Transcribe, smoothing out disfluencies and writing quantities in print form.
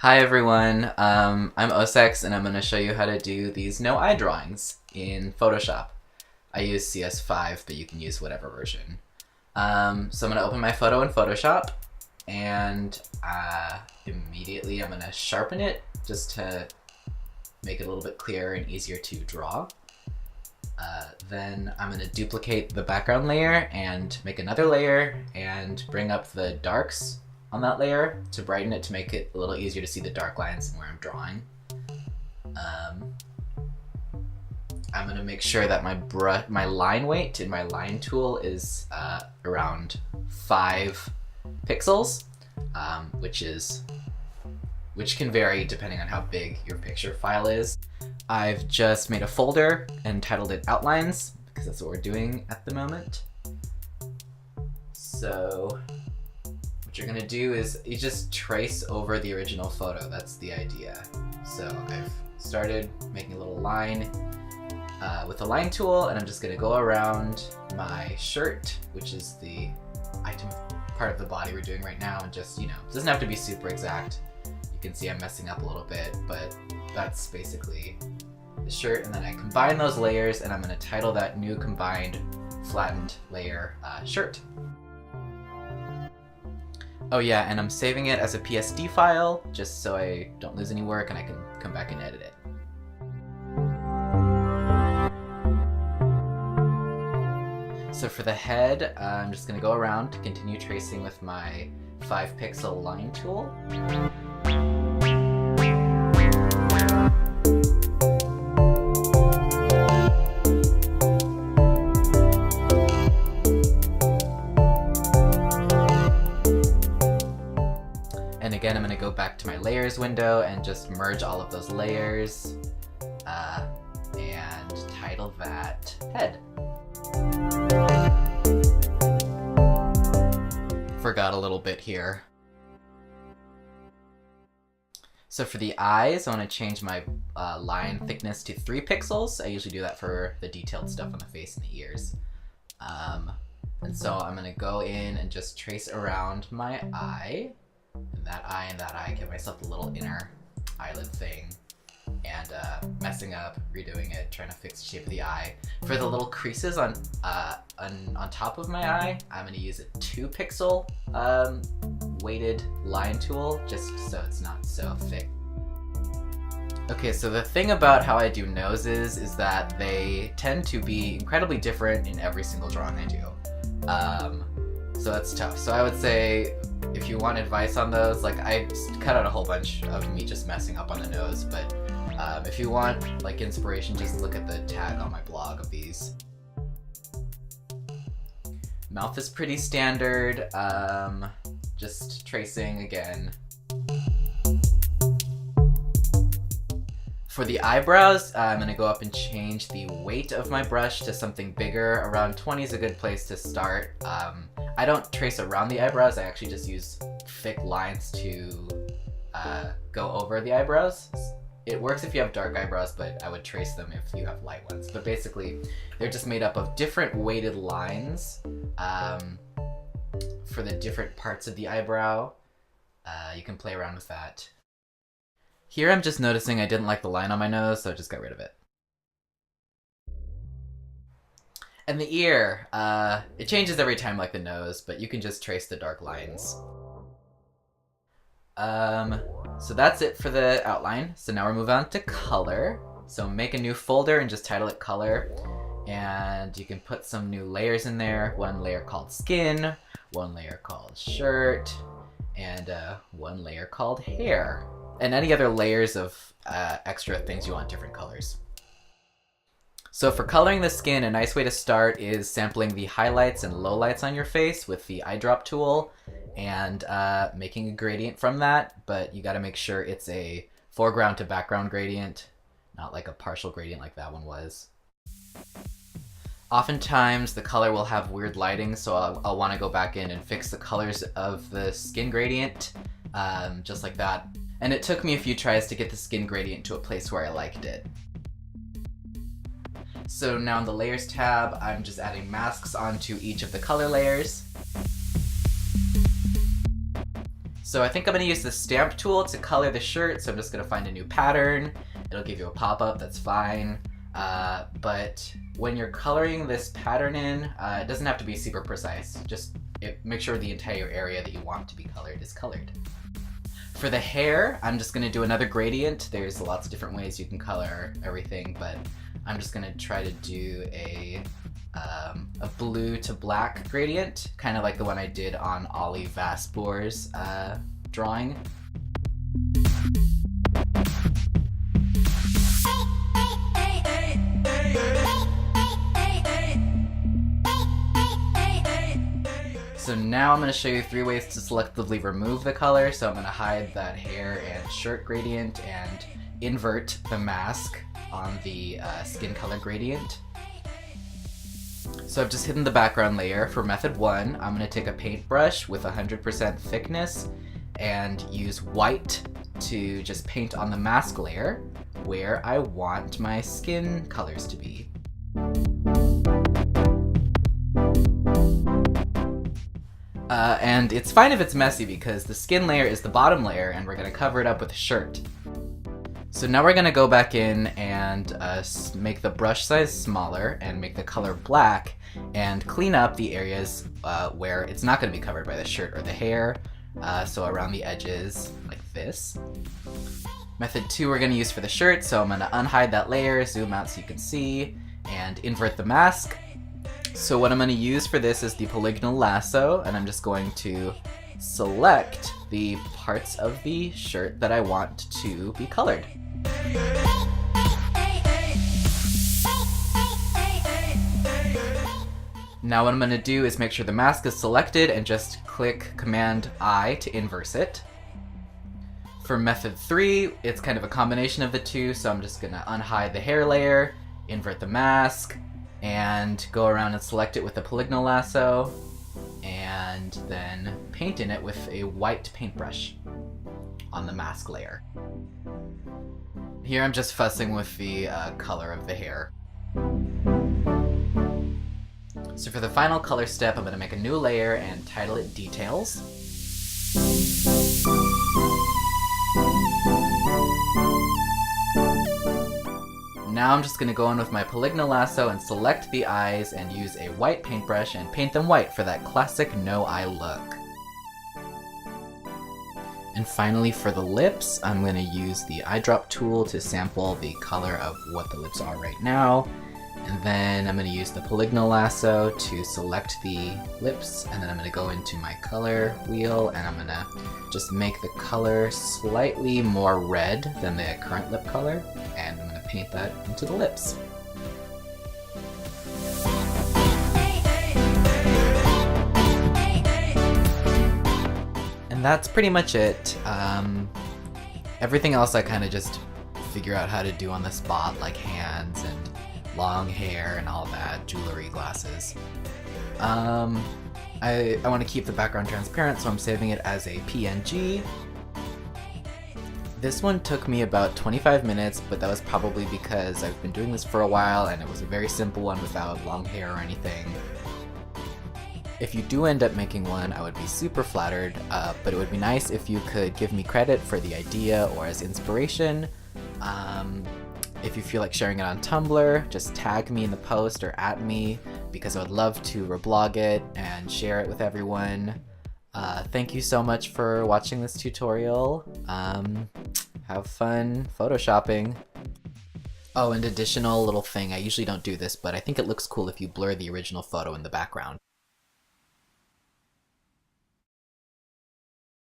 Hi everyone, I'm Osex and I'm going to show you how to do these no eye drawings in Photoshop. I use CS5, but you can use whatever version. So I'm going to open my photo in Photoshop and immediately I'm going to sharpen it just to make it a little bit clearer and easier to draw. Then I'm going to duplicate the background layer and make another layer and bring up the darks on that layer to brighten it to make it a little easier to see the dark lines and where I'm drawing. I'm going to make sure that my line weight in my line tool is around 5 pixels, which can vary depending on how big your picture file is. I've just made a folder and titled it Outlines because that's what we're doing at the moment. So what you're gonna do is you just trace over the original photo. That's the idea. So I've started making a little line with the line tool, and I'm just gonna go around my shirt, which is the item part of the body we're doing right now, and just, it doesn't have to be super exact. You can see I'm messing up a little bit, but that's basically the shirt. And then I combine those layers, and I'm gonna title that new combined flattened layer shirt. Oh yeah, and I'm saving it as a PSD file, just so I don't lose any work and I can come back and edit it. So for the head, I'm just gonna go around to continue tracing with my 5 pixel line tool. And again, I'm going to go back to my layers window and just merge all of those layers and title that head. Forgot a little bit here. So for the eyes, I want to change my line thickness to 3 pixels. I usually do that for the detailed stuff on the face and the ears. And so I'm going to go in and just trace around my eye. And that eye, give myself the little inner eyelid thing, and messing up, redoing it, trying to fix the shape of the eye. For the little creases on top of my eye, I'm going to use a 2 pixel weighted line tool, just so it's not so thick. Okay, so the thing about how I do noses is that they tend to be incredibly different in every single drawing I do. So that's tough. So I would say, if you want advice on those, like, I cut out a whole bunch of me just messing up on the nose, but if you want like inspiration, just look at the tag on my blog of these. Mouth is pretty standard, just tracing again. For the eyebrows, I'm going to go up and change the weight of my brush to something bigger. Around 20 is a good place to start. I don't trace around the eyebrows, I actually just use thick lines to go over the eyebrows. It works if you have dark eyebrows, but I would trace them if you have light ones. But basically, they're just made up of different weighted lines for the different parts of the eyebrow. You can play around with that. Here I'm just noticing I didn't like the line on my nose, so I just got rid of it. And the ear, it changes every time like the nose, but you can just trace the dark lines. So that's it for the outline. So now we're moving on to color. So make a new folder and just title it color. And you can put some new layers in there. One layer called skin, one layer called shirt, and one layer called hair. And any other layers of extra things you want different colors. So for coloring the skin, a nice way to start is sampling the highlights and lowlights on your face with the eyedrop tool and making a gradient from that, but you gotta make sure it's a foreground to background gradient, not like a partial gradient like that one was. Oftentimes the color will have weird lighting, so I'll want to go back in and fix the colors of the skin gradient, just like that. And it took me a few tries to get the skin gradient to a place where I liked it. So now in the Layers tab, I'm just adding masks onto each of the color layers. So I think I'm going to use the stamp tool to color the shirt, so I'm just going to find a new pattern. It'll give you a pop-up, that's fine. But when you're coloring this pattern in, it doesn't have to be super precise. Just make sure the entire area that you want to be colored is colored. For the hair, I'm just going to do another gradient. There's lots of different ways you can color everything, but I'm just going to try to do a blue to black gradient, kind of like the one I did on Ollie Vasbour's drawing. So now I'm going to show you 3 ways to selectively remove the color. So I'm going to hide that hair and shirt gradient and invert the mask on the skin color gradient. So I've just hidden the background layer. For method 1, I'm going to take a paintbrush with 100% thickness and use white to just paint on the mask layer where I want my skin colors to be. And it's fine if it's messy because the skin layer is the bottom layer and we're going to cover it up with a shirt. So now we're going to go back in and make the brush size smaller and make the color black and clean up the areas where it's not going to be covered by the shirt or the hair, so around the edges like this. Method 2 we're going to use for the shirt, so I'm going to unhide that layer, zoom out so you can see, and invert the mask. So what I'm going to use for this is the polygonal lasso, and I'm just going to select the parts of the shirt that I want to be colored. Now what I'm going to do is make sure the mask is selected and just click Command-I to inverse it. For method 3, it's kind of a combination of the two, so I'm just going to unhide the hair layer, invert the mask, and go around and select it with the polygonal lasso, and then paint in it with a white paintbrush on the mask layer. Here I'm just fussing with the color of the hair. So for the final color step, I'm going to make a new layer and title it Details. Now I'm just going to go in with my polygonal lasso and select the eyes and use a white paintbrush and paint them white for that classic no eye look. And finally for the lips, I'm going to use the eyedrop tool to sample the color of what the lips are right now. And then I'm going to use the polygonal lasso to select the lips, and then I'm going to go into my color wheel and I'm going to just make the color slightly more red than the current lip color, and I'm going to paint that into the lips. And that's pretty much it. Everything else I kind of just figure out how to do on the spot, like hands and long hair and all that, jewelry, glasses. I want to keep the background transparent, so I'm saving it as a PNG. This one took me about 25 minutes, but that was probably because I've been doing this for a while and it was a very simple one without long hair or anything. If you do end up making one, I would be super flattered, but it would be nice if you could give me credit for the idea or as inspiration. If you feel like sharing it on Tumblr, just tag me in the post or at me, because I would love to reblog it and share it with everyone. Thank you so much for watching this tutorial. Have fun photoshopping. Oh, and additional little thing, I usually don't do this, but I think it looks cool if you blur the original photo in the background.